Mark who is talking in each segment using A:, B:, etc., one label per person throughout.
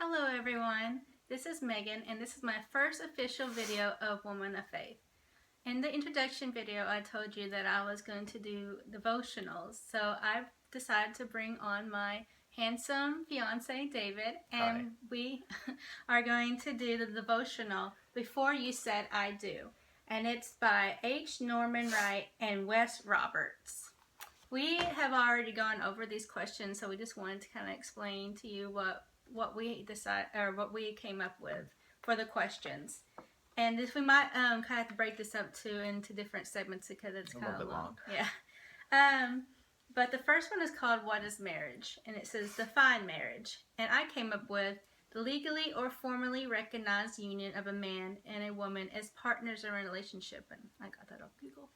A: Hello everyone, this is Megan and this is my first official video of Woman of Faith. In the introduction video I told you that I was going to do devotionals, so I've decided to bring on my handsome fiance David and
B: Hi.
A: we are going to do the devotional Before You Said I Do, and it's by H. Norman Wright and Wes Roberts. We have already gone over these questions, so we just wanted to kind of explain to you what we decide or what we came up with for the questions. And this we might kind of have to break this up into different segments because it's kind of long. Yeah. But the first one is called "What is Marriage?" and it says define marriage. And I came up with the legally or formally recognized union of a man and a woman as partners in a relationship. And I got that off Google.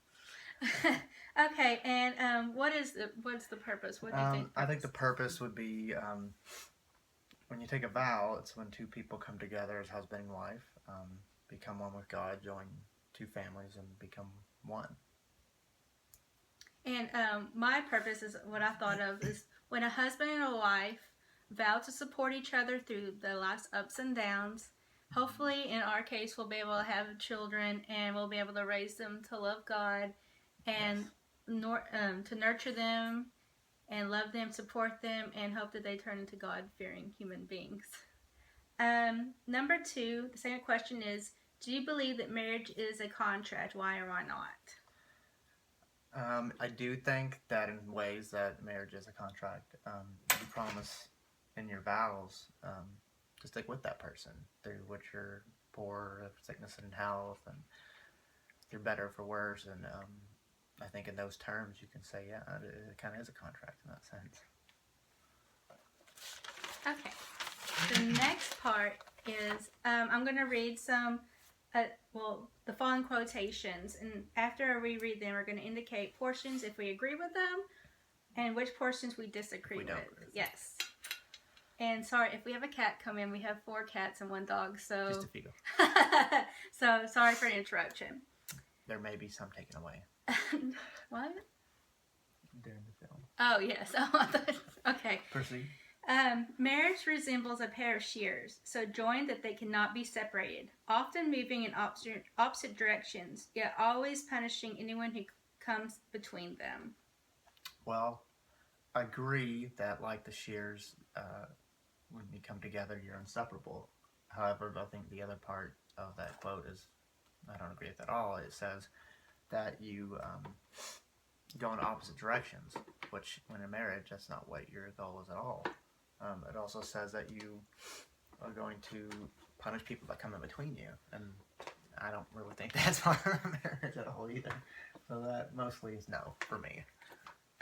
A: Okay, and what's the purpose? What do you think?
B: I think the purpose would be when you take a vow, it's when two people come together as husband and wife, become one with God, join two families, and become one.
A: And my purpose is what I thought of is when a husband and a wife vow to support each other through their life's ups and downs. Hopefully, in our case, we'll be able to have children and we'll be able to raise them to love God and to nurture them and love them, support them, and hope that they turn into God-fearing human beings. Number 2, the second question is, do you believe that marriage is a contract? Why or why not?
B: I do think that in ways that marriage is a contract. You promise in your vows to stick with that person through what you're poor, of sickness and health, and through better for worse. And I think in those terms you can say, yeah, it kind of is a contract in that sense.
A: Okay. The next part is I'm going to read some, the following quotations, and after I reread them, we're going to indicate portions if we agree with them, and which portions we disagree with. Yes. And sorry, if we have a cat come in, we have 4 cats and 1 dog, so...
B: Just a few.
A: So, sorry for the interruption.
B: There may be some taken away.
A: What?
B: During the film.
A: Oh, yes. Okay.
B: Proceed.
A: Marriage resembles a pair of shears, so joined that they cannot be separated, often moving in opposite directions, yet always punishing anyone who comes between them.
B: Well, I agree that like the shears, when you come together, you're inseparable. However, I think the other part of that quote is, I don't agree with at all. It says that you go in opposite directions, which when in marriage, that's not what your goal is at all. It also says that you are going to punish people that come in between you, and I don't really think that's part of marriage at all either. So that mostly is no for me.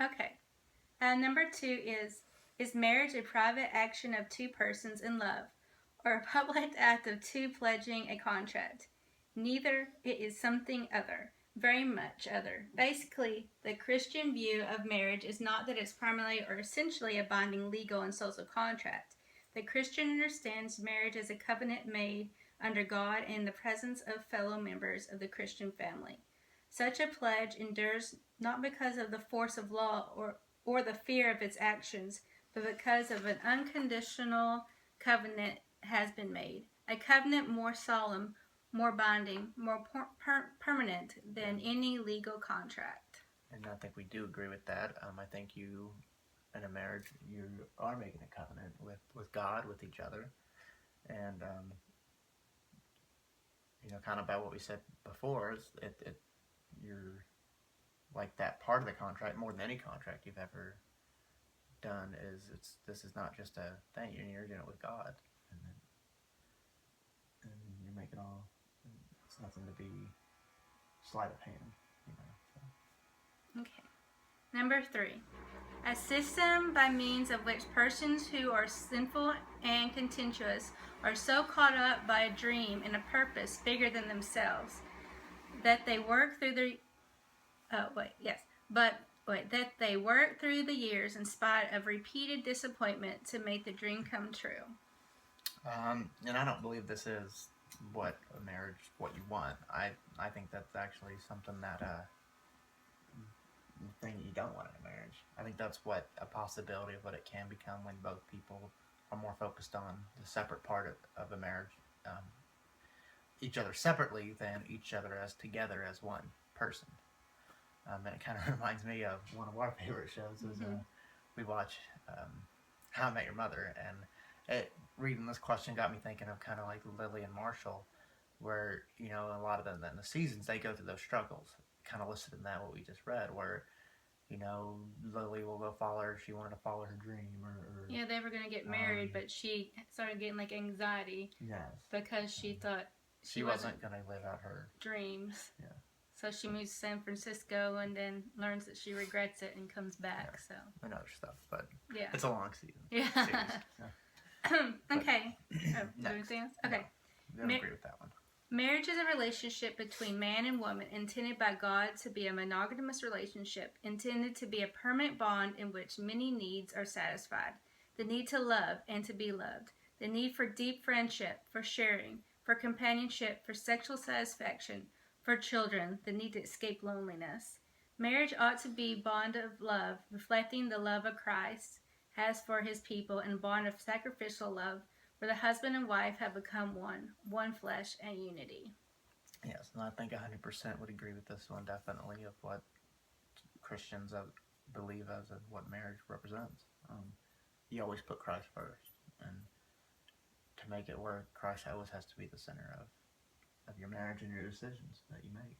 A: Okay. Number 2 is marriage a private action of 2 persons in love, or a public act of 2 pledging a contract? Neither. It is something other. Very much other. Basically, the Christian view of marriage is not that it's primarily or essentially a binding legal and social contract. The Christian understands marriage as a covenant made under God in the presence of fellow members of the Christian family. Such a pledge endures not because of the force of law or the fear of its actions, but because of an unconditional covenant has been made. A covenant more solemn, more binding, more permanent than any legal contract.
B: And I think we do agree with that. I think you, in a marriage, you are making a covenant with God, with each other. And, kind of by what we said before, is you're like that part of the contract, more than any contract you've ever done, this is not just a thing, you're doing it with God. And you're making all... It's nothing to be sleight of hand, So.
A: Okay. Number 3. A system by means of which persons who are sinful and contentious are so caught up by a dream and a purpose bigger than themselves that they work through that they work through the years in spite of repeated disappointment to make the dream come true.
B: And I don't believe this is what a marriage, what you want. I think that's actually something that thing you don't want in a marriage. I think that's what a possibility of what it can become when both people are more focused on the separate part of the marriage, each other separately than each other as together as one person. And it kind of reminds me of one of our favorite shows is we watch How I Met Your Mother, and reading this question got me thinking of kind of like Lily and Marshall, where a lot of them in the seasons they go through those struggles, kind of listed in that what we just read, where Lily will go follow her. She wanted to follow her dream, or
A: yeah, they were gonna get married, but she started getting like anxiety.
B: Yes.
A: Because she thought
B: she wasn't gonna live out her
A: dreams.
B: Yeah.
A: So she moves to San Francisco and then learns that she regrets it and comes back.
B: Yeah.
A: So
B: and other stuff, but
A: yeah,
B: it's a long season.
A: Yeah. Okay. Anything else? Okay.
B: No, I don't agree with that one.
A: Marriage is a relationship between man and woman intended by God to be a monogamous relationship, intended to be a permanent bond in which many needs are satisfied. The need to love and to be loved. The need for deep friendship, for sharing, for companionship, for sexual satisfaction, for children, the need to escape loneliness. Marriage ought to be a bond of love, reflecting the love of Christ has for his people, and a bond of sacrificial love, where the husband and wife have become one flesh and unity.
B: Yes, and I think 100% would agree with this one, definitely, of what Christians believe as of what marriage represents. You always put Christ first, and to make it work, Christ always has to be the center of your marriage and your decisions that you make.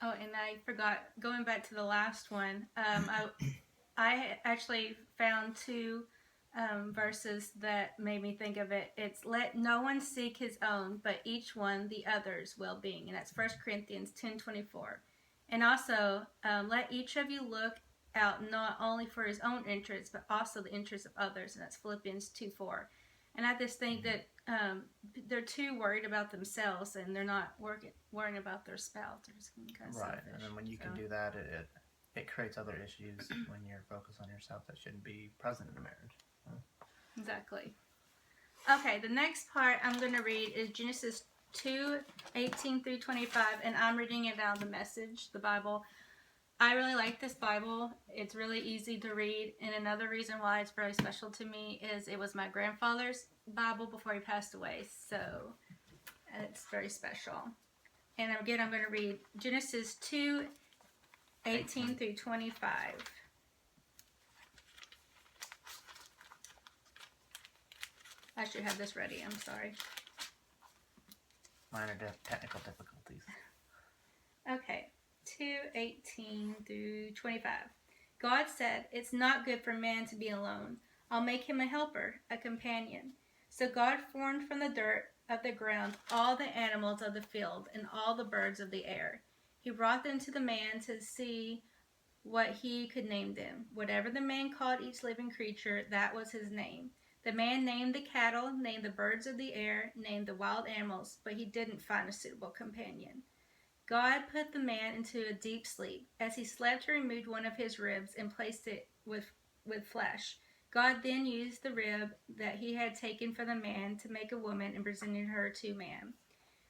A: Oh, and I forgot, going back to the last one, I actually found two verses that made me think of it. It's let no one seek his own, but each one the other's well-being. And that's 1 Corinthians 10:24. And also, let each of you look out not only for his own interests, but also the interests of others. And that's Philippians 2:4. And I just think that they're too worried about themselves, and they're not worrying about their spouse. They're just kind of
B: right,
A: selfish.
B: And then when you can do that, it creates other issues when you're focused on yourself that shouldn't be present in a marriage.
A: Exactly. Okay, the next part I'm going to read is Genesis 2:18 through 25, and I'm reading it out of the Message, the Bible. I really like this Bible. It's really easy to read, and another reason why it's very special to me is it was my grandfather's Bible before he passed away, so it's very special. And again, I'm going to read Genesis 2:18 through 25. I should have this ready. I'm sorry.
B: Minor technical difficulties.
A: Okay. 2:18 through 25. God said, "It's not good for man to be alone. I'll make him a helper, a companion." So God formed from the dirt of the ground all the animals of the field and all the birds of the air. He brought them to the man to see what he could name them. Whatever the man called each living creature, that was his name. The man named the cattle, named the birds of the air, named the wild animals, but he didn't find a suitable companion. God put the man into a deep sleep. As he slept, he removed one of his ribs and placed it with flesh. God then used the rib that he had taken from the man to make a woman and presented her to man.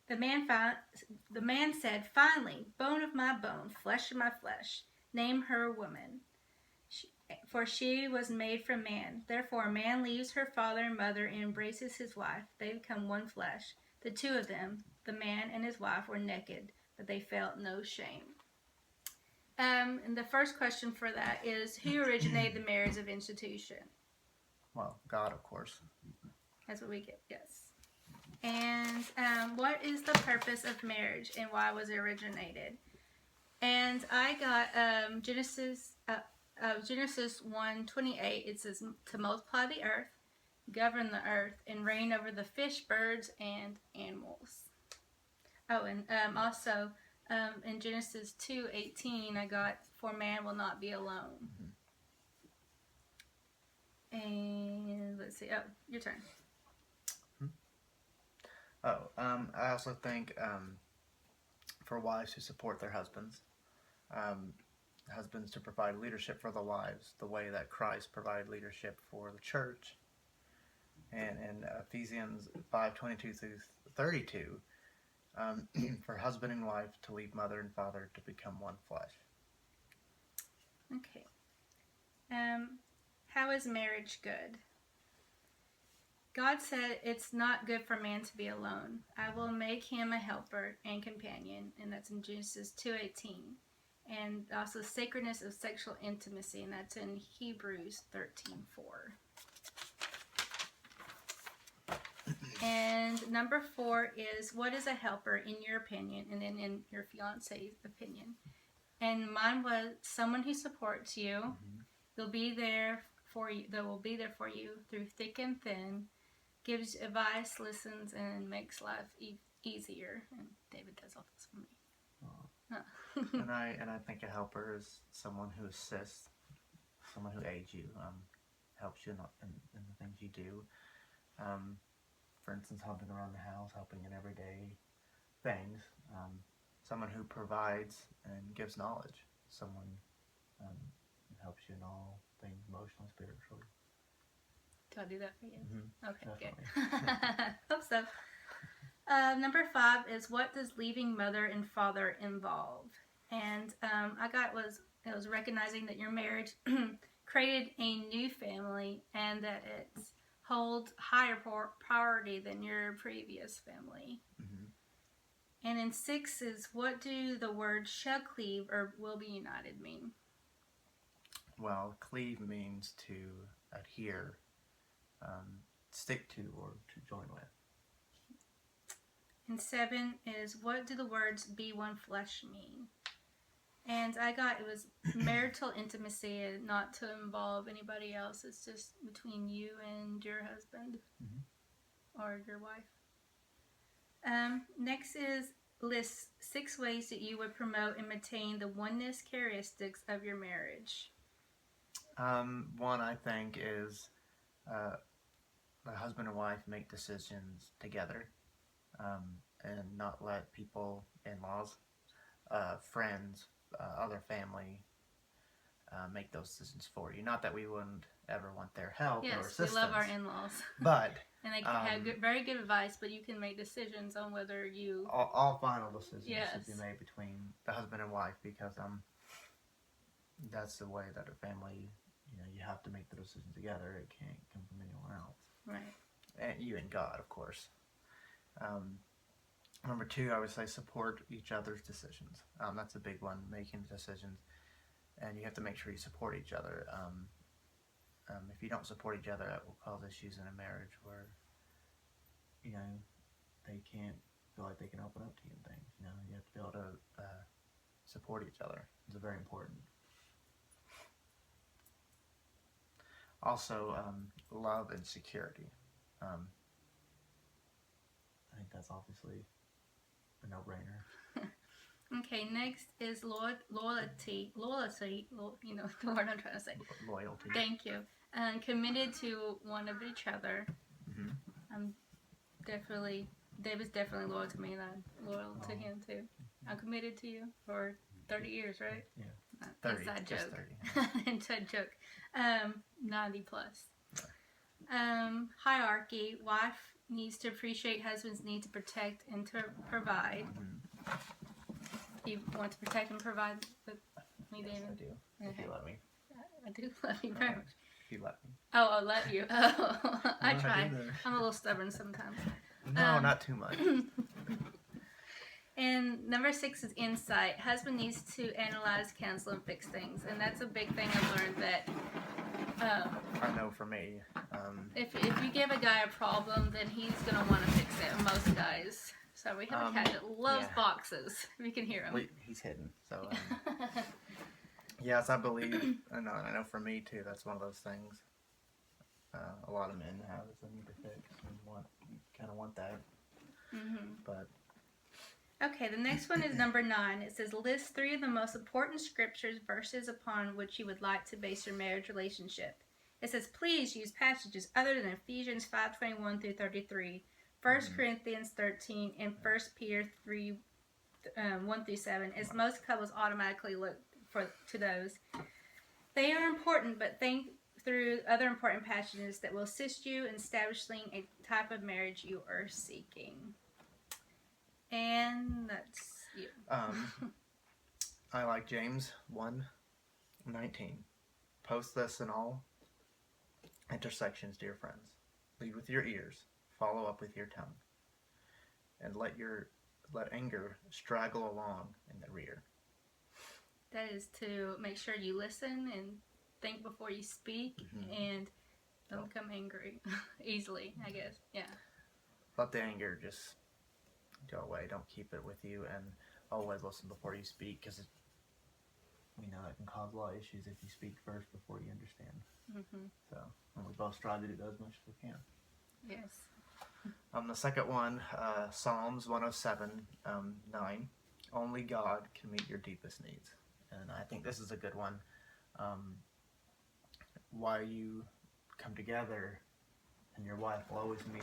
A: The man said, "Finally, bone of my bone, flesh of my flesh. Name her woman. For she was made from man. Therefore, a man leaves her father and mother and embraces his wife. They become one flesh. The two of them, the man and his wife, were naked, but they felt no shame." And the first question for that is, who originated the marriage of institution?
B: Well, God, of course.
A: That's what we get, yes. And what is the purpose of marriage and why was it originated? And I got Genesis 1:28. It says to multiply the earth, govern the earth, and reign over the fish, birds, and animals. Oh, and also in Genesis 2:18, I got for man will not be alone. Mm-hmm. And let's see. Oh, your turn.
B: I also think for wives to support their husbands, husbands to provide leadership for the wives, the way that Christ provided leadership for the church. And in Ephesians 5:22 through 32, for husband and wife to leave mother and father to become one flesh.
A: Okay. How is marriage good? God said it's not good for man to be alone. I will make him a helper and companion, and that's in Genesis 2:18. And also sacredness of sexual intimacy, and that's in Hebrews 13:4. And number 4 is, what is a helper in your opinion, and then in your fiance's opinion? And mine was someone who supports you.
B: Mm-hmm.
A: They'll be there for you. They will be there for you through thick and thin. Gives advice, listens, and makes life easier. And David does all this for me.
B: Oh. and I think a helper is someone who assists, someone who aids you, helps you in the things you do. For instance, helping around the house, helping in everyday things. Someone who provides and gives knowledge. Someone who helps you in all things emotionally, spiritually.
A: Do I do that for you?
B: Mm-hmm.
A: Okay,
B: Definitely.
A: good. Hope so. Number 5 is, what does leaving mother and father involve? And it was recognizing that your marriage created a new family and that it holds higher priority than your previous family.
B: Mm-hmm.
A: And in 6 is, what do the words shall cleave or will be united mean?
B: Well, cleave means to adhere, stick to, or to join with.
A: And 7 is, what do the words be one flesh mean? And it was marital intimacy, not to involve anybody else. It's just between you and your husband or your wife. Next is, list 6 ways that you would promote and maintain the oneness characteristics of your marriage.
B: One, I think, is the husband and wife make decisions together, and not let people, in-laws, friends, other family, make those decisions for you. Not that we wouldn't ever want their help or assistance.
A: Yes, we love our in-laws.
B: But
A: and they have very good advice, but you can make decisions on whether you...
B: All final decisions should be made between the husband and wife, because that's the way that a family, you have to make the decision together. It can't come from anyone else.
A: Right.
B: And you and God, of course. Number 2, I would say support each other's decisions. That's a big one, making decisions. And you have to make sure you support each other. If you don't support each other, that will cause issues in a marriage where, they can't feel like they can open up to you and things. You have to be able to support each other. It's very important. Also, love and security. I think that's obviously a no-brainer.
A: Okay, next is loyalty. Loyalty, you know the word I'm trying to say.
B: Loyalty.
A: Thank you. Committed to one of each other.
B: Mm-hmm.
A: David's definitely loyal to me, and I'm loyal to him too. I'm committed to you for 30 years, right?
B: Yeah. 30.
A: Inside
B: Just
A: joke.
B: 30.
A: Inside joke. 90 plus. Hierarchy. Wife needs to appreciate husband's need to protect and to provide.
B: Mm-hmm.
A: You want to protect and provide with me,
B: Yes,
A: David?
B: I do.
A: Okay.
B: If you let me.
A: I do love you very much.
B: If you let me.
A: Oh, I'll let you. Oh, I
B: No,
A: try.
B: do
A: I'm a little stubborn sometimes.
B: No, not too much.
A: And number 6 is insight. Husband needs to analyze, counsel, and fix things. And that's a big thing I've learned that
B: I know for me.
A: if you give a guy a problem, then he's going to want to fix it. Most guys. So we have a cat that loves boxes. If you can hear him.
B: He's hidden. So, yes, I believe, and I know for me too, that's one of those things a lot of men have, is they need to fix and kind of want that.
A: Mm-hmm.
B: But
A: okay, the next one is number 9. It says, list 3 of the most important scriptures, verses upon which you would like to base your marriage relationship. It says, please use passages other than Ephesians 5:21 through 33, 1 Corinthians 13, and 1 Peter 3, 1 through 7, as most couples automatically look to those. They are important, but think through other important passages that will assist you in establishing a type of marriage you are seeking. And that's you.
B: I like James 1:19. Post this in all intersections, dear friends. Lead with your ears, follow up with your tongue, and let anger straggle along in the rear.
A: That is to make sure you listen and think before you speak, and don't become angry easily, I guess. Yeah.
B: Let the anger just go away. Don't keep it with you, and always listen before you speak, because we know that can cause a lot of issues if you speak first before you understand. So, and we both try to do that as much as we can.
A: Yes.
B: The second one, Psalms 107, 9. Only God can meet your deepest needs. And I think this is a good one. Why you come together and your wife will always meet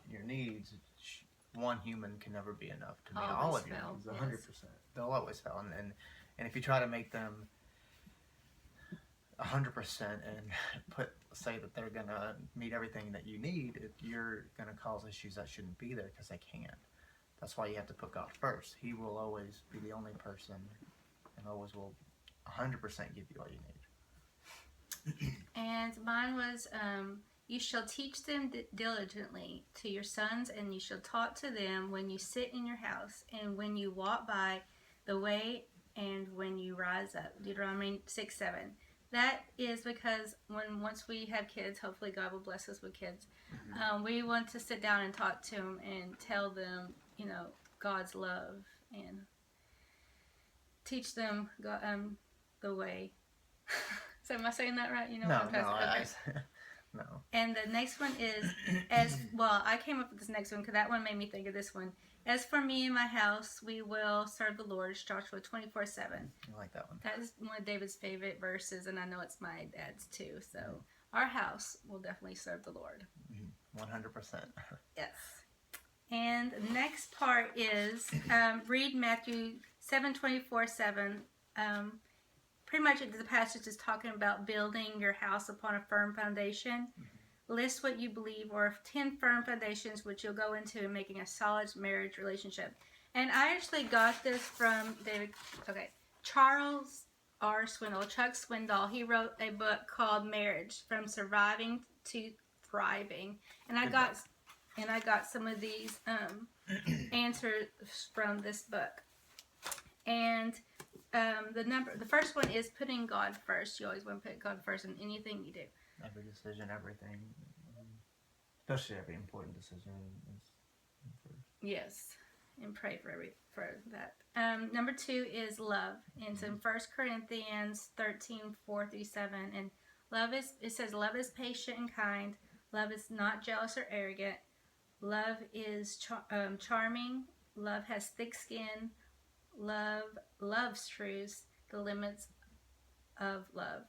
B: your needs. One human can never be enough to meet all of your needs, 100%. Yes. They'll always fail. And if you try to make them 100% and say that they're going to meet everything that you need, you're going to cause issues that shouldn't be there, because they can't. That's why you have to put God first. He will always be the only person and always will 100% give you all you need.
A: And mine was, you shall teach them diligently to your sons, and you shall talk to them when you sit in your house, and when you walk by the way, and when you rise up. Deuteronomy 6:7. That is because once we have kids, hopefully God will bless us with kids, we want to sit down and talk to them and tell them, God's love, and teach them the way. So am I saying that right?
B: No.
A: And the next one is, I came up with this next one because that one made me think of this one. As for me and my house, we will serve the Lord, Joshua 24:7.
B: I like that one.
A: That is one of David's favorite verses, and I know it's my dad's too. So our house will definitely serve the Lord.
B: 100%.
A: Yes. And the next part is read Matthew 7:24-7. Pretty much the passage is talking about building your house upon a firm foundation. List what you believe, or 10 firm foundations which you'll go into in making a solid marriage relationship. And I actually got this from Charles R. Swindoll, Chuck Swindoll. He wrote a book called Marriage: From Surviving to Thriving. And I got some of these answers from this book. And the first one is putting God first. You always want to put God first in anything you do.
B: Every decision, everything, especially every important decision is first.
A: Yes, and pray for that. Number 2 is love. And it's in 1 Corinthians 13:4-7. And it says love is patient and kind. Love is not jealous or arrogant. Love is charming. Love has thick skin. Love loves truths, the limits of love.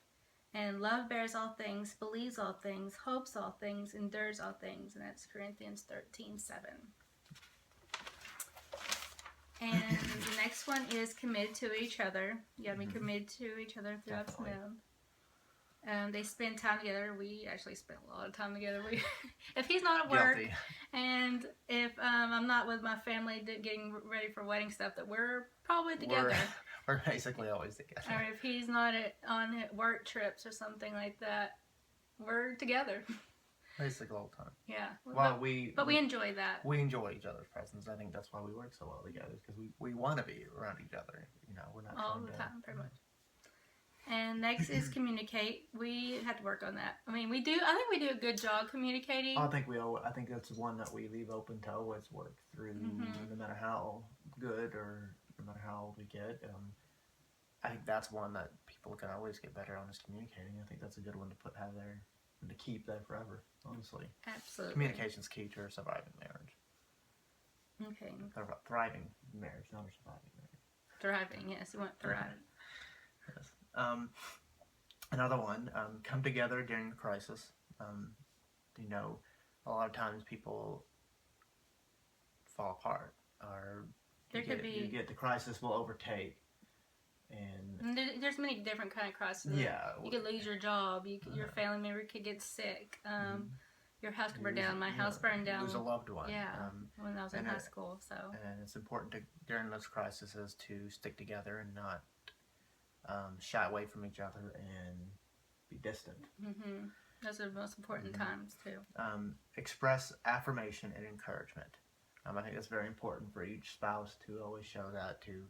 A: And love bears all things, believes all things, hopes all things, endures all things. And that's Corinthians 13:7. And the next one is committed to each other. You got to be committed to each other through ups and downs. They spend time together. We actually spend a lot of time together. If he's not at work,
B: Guilty.
A: And if I'm not with my family getting ready for wedding stuff, that we're probably together.
B: We're basically always together.
A: Or if he's not on work trips or something like that, we're together.
B: Basically all the time.
A: Yeah.
B: Well,
A: but we enjoy that.
B: We enjoy each other's presence. I think that's why we work so well together, because we want to be around each other. We're not
A: all the time, pretty much. And next is communicate. We have to work on that. I think we do a good job communicating.
B: I think that's one that we leave open to always work through, no matter how good or no matter how old we get. I think that's one that people can always get better on, is communicating. I think that's a good one to have there and to keep there forever, honestly.
A: Absolutely.
B: Communication's key to a surviving marriage.
A: Okay.
B: Thriving marriage, not a surviving marriage.
A: Thriving, yes. You want thriving.
B: Yes. Another one, come together during a crisis. A lot of times people fall apart, or you get the crisis will overtake. And
A: there's many different kind of crises.
B: Yeah.
A: You could lose your job. Your family member could get sick. Your house could burn down. My house burned down.
B: Lose a loved one.
A: Yeah, when I was in high school. So.
B: And it's important during those crises to stick together and not shy away from each other and be distant.
A: Those are the most important times too.
B: Express affirmation and encouragement. I think it's very important for each spouse to always show that, to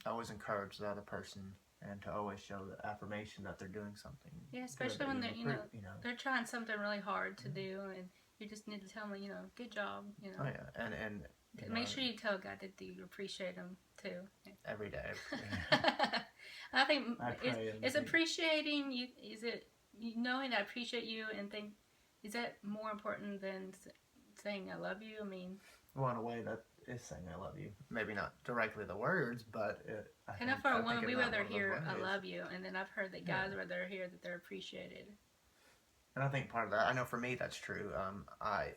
B: always encourage the other person, and to always show the affirmation that they're doing something.
A: Yeah, especially when they're they're trying something really hard to do, and you just need to tell them, good job.
B: Oh yeah, and
A: make sure you tell God that you appreciate him too.
B: Every day.
A: I think is appreciating you. Is it knowing I appreciate you and think, is that more important than saying I love you? I mean,
B: well, in a way that is saying I love you. Maybe not directly the words, but
A: I know for a woman, we rather hear I love you, and then I've heard that guys rather hear that they're appreciated.
B: And I think part of that, I know for me that's true.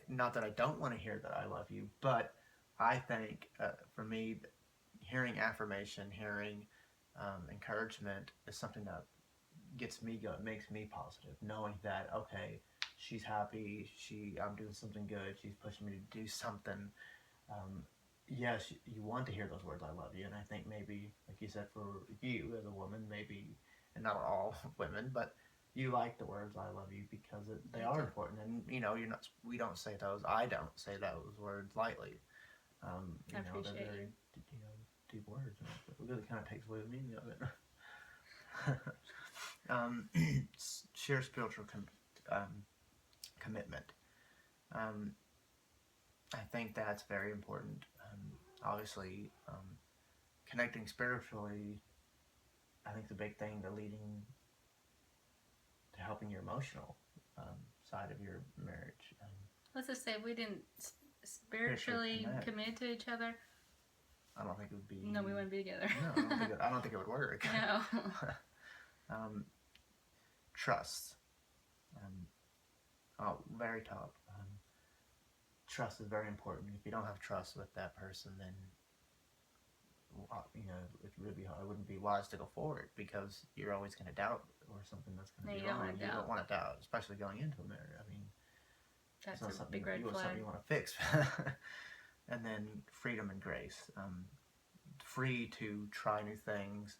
B: Not that I don't want to hear that I love you, but I think for me, hearing affirmation, hearing encouragement is something that gets me going, makes me positive. Knowing that, okay, she's happy, I'm doing something good, she's pushing me to do something. Yes, you want to hear those words, I love you. And I think maybe, like you said, for you as a woman, maybe, and not all women, but you like the words I love you because they are important. And, we don't say those, I don't say those words lightly. They're very, deep words. It really kind of takes away the meaning of it. Share spiritual commitment. I think that's very important. Obviously, connecting spiritually, I think the big thing, the leading to helping your emotional side of your marriage.
A: Let's just say we didn't spiritually commit to each other.
B: I don't think it would be.
A: No, we wouldn't be together.
B: No, I don't think it would work.
A: No.
B: Trust. Very top. Trust is very important. If you don't have trust with that person, then it wouldn't be wise to go forward, because you're always going to doubt or something that's going to be wrong. You don't want to doubt, especially going into a marriage. I mean,
A: that's
B: it's not
A: a big red flag.
B: Something you want to fix. And then freedom and grace. Free to try new things,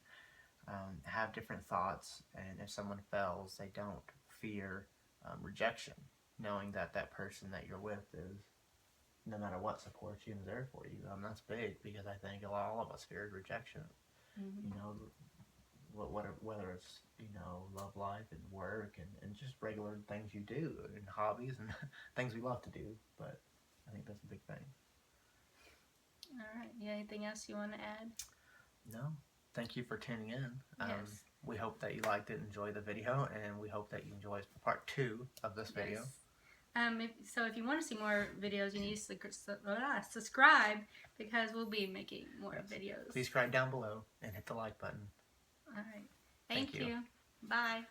B: have different thoughts, and if someone fails, they don't fear rejection, knowing that that person that you're with is, no matter what, supports you and is there for you. That's big, because I think all of us fear rejection.
A: Mm-hmm.
B: Whether it's love life and work and just regular things you do and hobbies and things we love to do. But I think that's a big thing.
A: All right. You got anything else you want to add? No.
B: Thank you for tuning in.
A: Yes.
B: We hope that you liked it, enjoyed the video, and we hope that you enjoy part 2 of this video.
A: If you want to see more videos, you need to subscribe, because we'll be making more videos.
B: Please subscribe down below and hit the like button.
A: All right. Thank you. Bye.